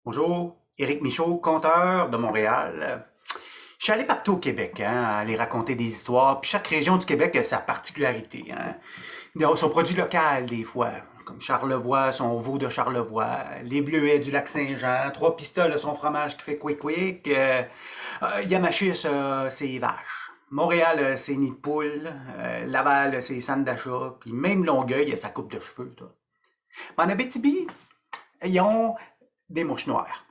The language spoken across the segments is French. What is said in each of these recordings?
Bonjour, Éric Michaud, conteur de Montréal. Je suis allé partout au Québec, aller raconter des histoires. Puis chaque région du Québec a sa particularité, hein. Ils ont son produit local, des fois, comme Charlevoix, son veau de Charlevoix, les Bleuets du Lac-Saint-Jean, Trois-Pistoles, son fromage qui fait quick-quick, Yamachis, ses vaches. Montréal, ses nids de poules, Laval, ses centres d'achat, puis même Longueuil, a sa coupe de cheveux, toi. En Abitibi, ils ont des mouches noires.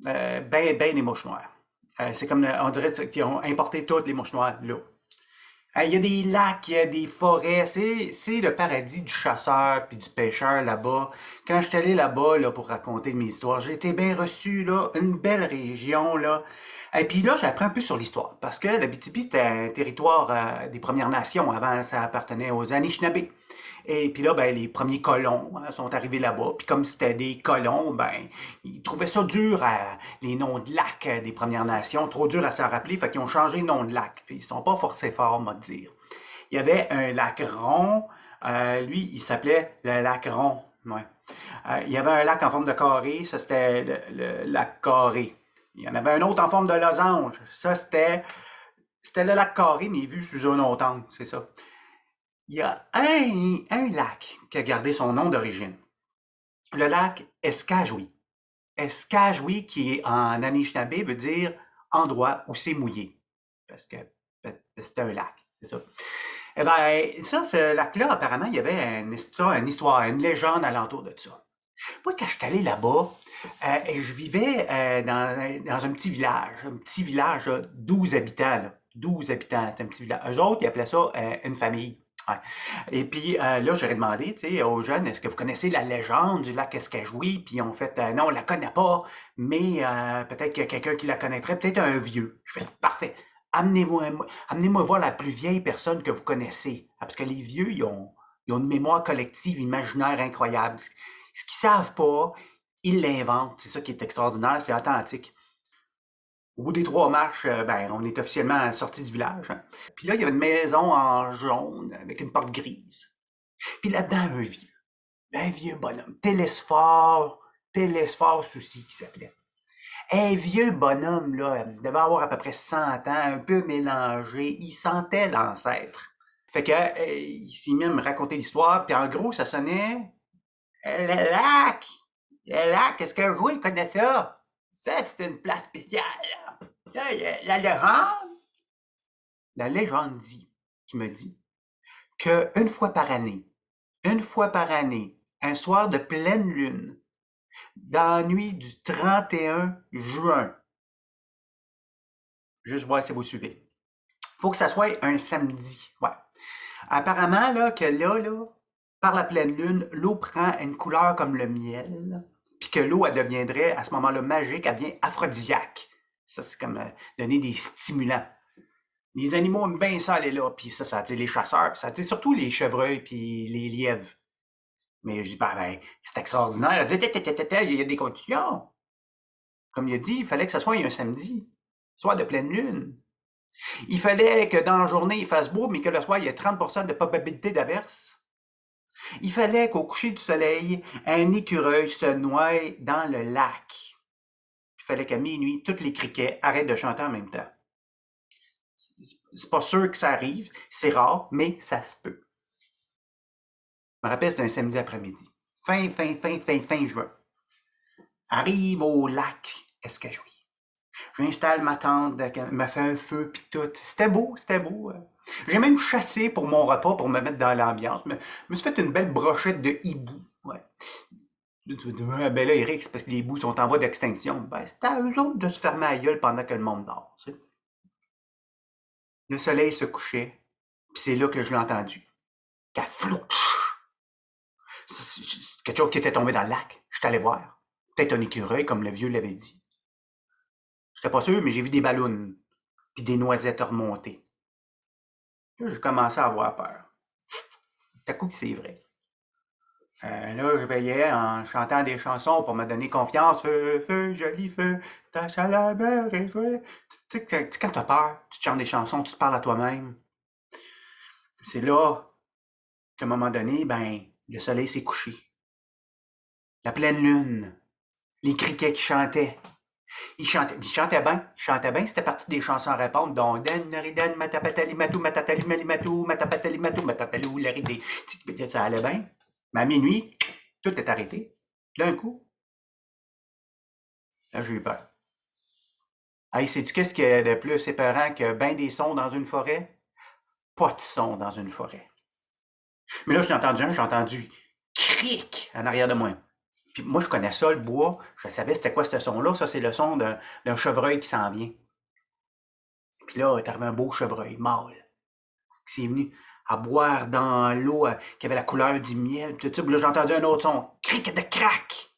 Ben des mouches noires. C'est comme, on dirait qu'ils ont importé toutes les mouches noires là. Il y a des lacs, il y a des forêts, c'est le paradis du chasseur puis du pêcheur là-bas. Quand je suis allé là-bas là, pour raconter mes histoires, j'ai été bien reçu, là, une belle région, là. Et puis là, j'ai appris un peu sur l'histoire, parce que l'Abitibi, c'était un territoire des Premières Nations. Avant, ça appartenait aux Anishinabés. Et puis là, ben, les premiers colons sont arrivés là-bas. Puis comme c'était des colons, ben, ils trouvaient ça dur, les noms de lacs des Premières Nations, trop dur à s'en rappeler, fait qu'ils ont changé le nom de lac. Puis ils sont pas forcés forts, moi te dire. Il y avait un lac rond, lui, il s'appelait le lac rond. Ouais. Il y avait un lac en forme de carré, ça c'était le lac carré. Il y en avait un autre en forme de losange, ça c'était le lac carré, mais vu sous un autre angle, c'est ça. Il y a un lac qui a gardé son nom d'origine. Le lac Escajou. Escajou, qui est en Anishinaabe, veut dire endroit où c'est mouillé. Parce que c'est un lac, c'est ça. Eh bien, ça, ce lac-là, apparemment, il y avait une histoire, une légende alentour de ça. Moi, quand je suis allé là-bas, je vivais dans un petit village, là, 12 habitants, là. 12 habitants, c'est un petit village. Eux autres, ils appelaient ça une famille. Ouais. Et puis là, j'aurais demandé, tu sais, aux jeunes, est-ce que vous connaissez la légende du lac Escajouis? Puis ils ont fait, non, on la connaît pas, mais peut-être qu'il y a quelqu'un qui la connaîtrait, peut-être un vieux. Je fais, parfait. Amenez-moi voir la plus vieille personne que vous connaissez. Ah, parce que les vieux, ils ont une mémoire collective imaginaire incroyable. Ce qu'ils savent pas, ils l'inventent. C'est ça qui est extraordinaire, c'est authentique. Au bout des 3 marches, ben, on est officiellement sorti du village, hein. Puis là, il y avait une maison en jaune avec une porte grise. Puis là-dedans, un vieux bonhomme, Télésphore Souci qui s'appelait. Un vieux bonhomme, là, il devait avoir à peu près 100 ans, un peu mélangé, il sentait l'ancêtre. Fait que, il s'est mis à me raconter l'histoire, puis en gros, ça sonnait le lac! Le lac, est-ce que vous, il connaît ça? Ça, c'est une place spéciale, là. Ça, la légende dit, qui me dit, qu'une fois par année, un soir de pleine lune, dans la nuit du 31 juin, juste voir si vous suivez, faut que ça soit un samedi. Ouais. Apparemment, là, par la pleine lune, l'eau prend une couleur comme le miel, puis que l'eau, elle deviendrait, à ce moment-là, magique, elle devient aphrodisiaque. Ça, c'est comme donner des stimulants. Les animaux aiment bien ça aller là, puis ça attire les chasseurs, puis ça attire surtout les chevreuils puis les lièvres. Mais je dis, ben, c'est extraordinaire. Elle dit, il y a des conditions. Comme il a dit, il fallait que ça soit un samedi, soir de pleine lune. Il fallait que dans la journée, il fasse beau, mais que le soir, il y ait 30% de probabilité d'averse. Il fallait qu'au coucher du soleil, un écureuil se noie dans le lac. Il fallait qu'à minuit, tous les criquets arrêtent de chanter en même temps. C'est pas sûr que ça arrive, c'est rare, mais ça se peut. Je me rappelle, c'était un samedi après-midi. Fin juin. Arrive au lac Escajou. J'installe ma tente, elle m'a fait un feu puis tout. C'était beau, c'était beau. J'ai même chassé pour mon repas pour me mettre dans l'ambiance. Je me suis fait une belle brochette de hibou. Ouais. Là, tu vas dire, ah, ben là, Eric, c'est parce que les hiboux sont en voie d'extinction. Ben, c'est à eux autres de se fermer la gueule pendant que le monde dort. Tu sais. Le soleil se couchait, puis c'est là que je l'ai entendu. Caflouche! C'est quelque chose qui était tombé dans le lac. Je suis allé voir. Peut-être un écureuil, comme le vieux l'avait dit. J'étais pas sûr, mais j'ai vu des ballons, puis des noisettes remonter. Là, j'ai commencé à avoir peur. Tout à coup, c'est vrai. Là, je veillais en chantant des chansons pour me donner confiance. Feu, feu, joli feu, ta chaleur est jouée. Tu sais, quand t'as peur, tu te chantes des chansons, tu te parles à toi-même. C'est là qu'à un moment donné, ben, le soleil s'est couché. La pleine lune. Les criquets qui chantaient. Ils chantaient bien, c'était parti des chansons à répondre, dont Dan, Naridan, Matapatali, Matou, Matatali, Malimatou, Matapatali, Matou, Matatalou, Laridé. Ça allait bien. Mais à minuit, tout est arrêté. D'un coup, là, j'ai eu peur. Hey, sais-tu qu'est-ce qu'il y a de plus épeurant que ben des sons dans une forêt? Pas de son dans une forêt. Mais là, j'ai entendu cric en arrière de moi. Puis moi, je connais ça, le bois. Je savais c'était quoi ce son-là. Ça, c'est le son d'un chevreuil qui s'en vient. Puis là, est arrivé un beau chevreuil mâle qui s'est venu à boire dans l'eau qui avait la couleur du miel. Puis tout ça. Puis là, j'ai entendu un autre son. Cric de crac.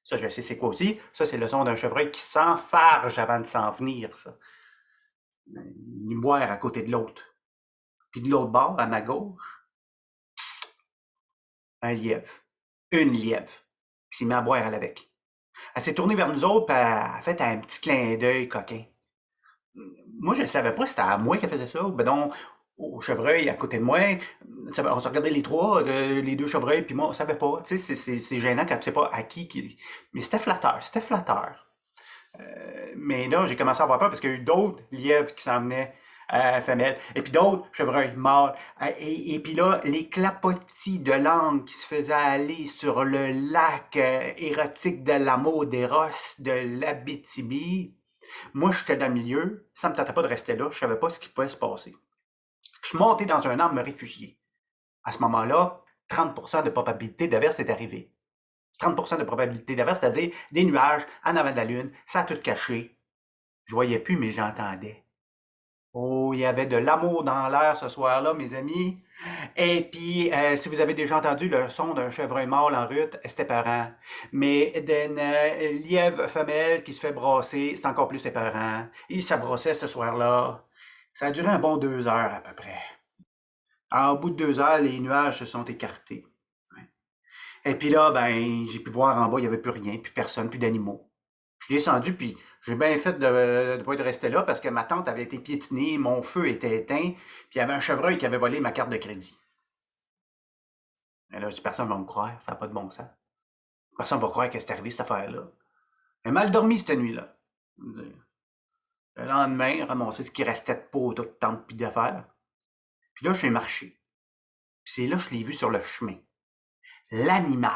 Ça, je sais c'est quoi aussi. Ça, c'est le son d'un chevreuil qui s'enfarge avant de s'en venir, ça. Il boire à côté de l'autre. Puis de l'autre bord, à ma gauche, un lièvre. Une lièvre qui s'est mis à boire à l'avec. Elle s'est tournée vers nous autres, puis elle a fait un petit clin d'œil coquin. Moi, je ne savais pas si c'était à moi qui faisait ça, ben non, au chevreuil à côté de moi. On se regardait les trois, les deux chevreuils, puis moi, on savait pas. Tu sais, c'est gênant quand tu sais pas à qui. Mais c'était flatteur, c'était flatteur. Mais là, j'ai commencé à avoir peur parce qu'il y a eu d'autres lièvres qui s'en venaient femelles, et puis d'autres chevreuils mâles. Et puis là, les clapotis de langue qui se faisaient aller sur le lac érotique de l'amour des Rosses de l'Abitibi. Moi, j'étais dans le milieu, ça me tentait pas de rester là, je savais pas ce qui pouvait se passer. Je suis monté dans un arbre me réfugier. À ce moment-là, 30% de probabilité d'averse est arrivé. 30% de probabilité d'averse, c'est-à-dire des nuages en avant de la lune, ça a tout caché. Je voyais plus, mais j'entendais. Oh, il y avait de l'amour dans l'air ce soir-là, mes amis. Et puis, si vous avez déjà entendu le son d'un chevreuil mâle en route, c'était épeurant. Mais d'une lièvre femelle qui se fait brasser, c'est encore plus épeurant. Et ça brossait ce soir-là. Ça a duré un bon 2 heures à peu près. Alors, au bout de 2 heures, les nuages se sont écartés. Ouais. Et puis là, ben, j'ai pu voir en bas, il n'y avait plus rien, plus personne, plus d'animaux. Je suis descendu, puis j'ai bien fait de ne pas être resté là parce que ma tente avait été piétinée, mon feu était éteint, puis il y avait un chevreuil qui avait volé ma carte de crédit. Et là, personne ne va me croire, ça n'a pas de bon sens. Personne ne va croire que c'est arrivé cette affaire-là. J'ai mal dormi cette nuit-là. Le lendemain, ramasser ce qui restait de peau, tout de tente puis d'affaires. Puis là, je suis marché. Puis c'est là que je l'ai vu sur le chemin. L'animal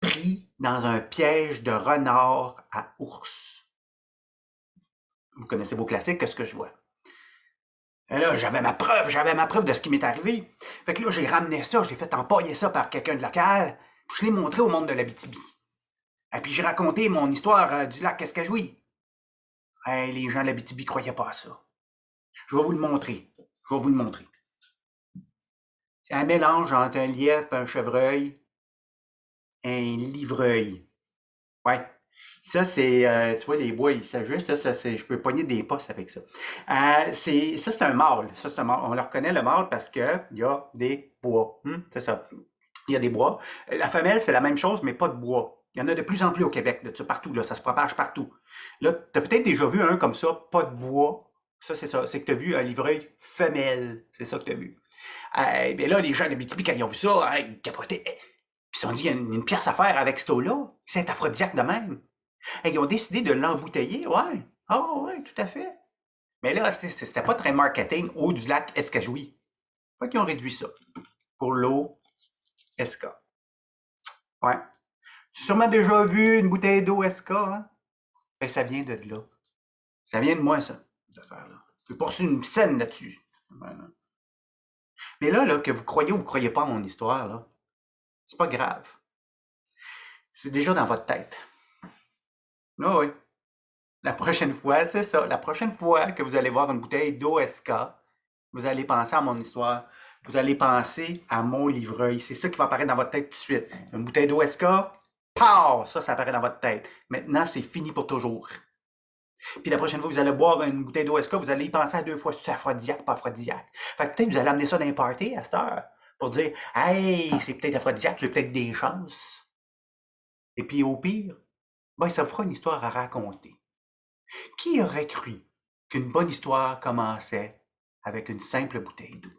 pris dans un piège de renard à ours. Vous connaissez vos classiques, qu'est-ce que je vois? Et là, j'avais ma preuve de ce qui m'est arrivé. Fait que là, j'ai ramené ça, je l'ai fait empailler ça par quelqu'un de local, puis je l'ai montré au monde de l'Abitibi. Et puis j'ai raconté mon histoire du lac Escajouis. Hey, les gens de l'Abitibi croyaient pas à ça. Je vais vous le montrer. Je vais vous le montrer. C'est un mélange entre un lièvre et un chevreuil, un livreuil. Ouais. Ça, c'est, tu vois, les bois, ils s'ajustent. Ça, je peux pogner des postes avec ça. C'est un mâle. Ça, c'est un mâle. On le reconnaît, le mâle, parce qu'il y a des bois. C'est ça. Il y a des bois. La femelle, c'est la même chose, mais pas de bois. Il y en a de plus en plus au Québec, de ça, partout. Là, ça se propage partout. Là, tu as peut-être déjà vu un comme ça, pas de bois. Ça, c'est ça. C'est que tu as vu un livreuil femelle. C'est ça que tu as vu. Bien là, les gens de BTB, quand ils ont vu ça, ils capotaient. Puis ils se sont dit, il y a une pièce à faire avec ce eau-là. C'est aphrodisiaque de même. Ils ont décidé de l'embouteiller, ouais. Ah ouais, tout à fait. Mais là, c'était pas très marketing, eau du lac Escajouis. Fait qu'ils ont réduit ça pour l'eau Esca. Ouais. Tu as sûrement déjà vu une bouteille d'eau Esca, hein? Ben, ça vient de là. Ça vient de moi, ça, cette affaire-là. Je vais poursuivre une scène là-dessus. Voilà. Mais là, que vous croyez ou vous croyez pas à mon histoire, là, c'est pas grave. C'est déjà dans votre tête. Ah oui. La prochaine fois, c'est ça. La prochaine fois que vous allez voir une bouteille d'OSK, vous allez penser à mon histoire. Vous allez penser à mon livreuil. C'est ça qui va apparaître dans votre tête tout de suite. Une bouteille d'OSK, pow! Ça apparaît dans votre tête. Maintenant, c'est fini pour toujours. Puis la prochaine fois que vous allez boire une bouteille d'OSK, vous allez y penser à deux fois si c'est aphrodisiaque, pas aphrodisiaque. Fait que peut-être vous allez amener ça dans un party à cette heure pour dire hey, c'est peut-être aphrodisiaque, j'ai peut-être des chances. Et puis au pire, ben, ça vous fera une histoire à raconter. Qui aurait cru qu'une bonne histoire commençait avec une simple bouteille d'eau?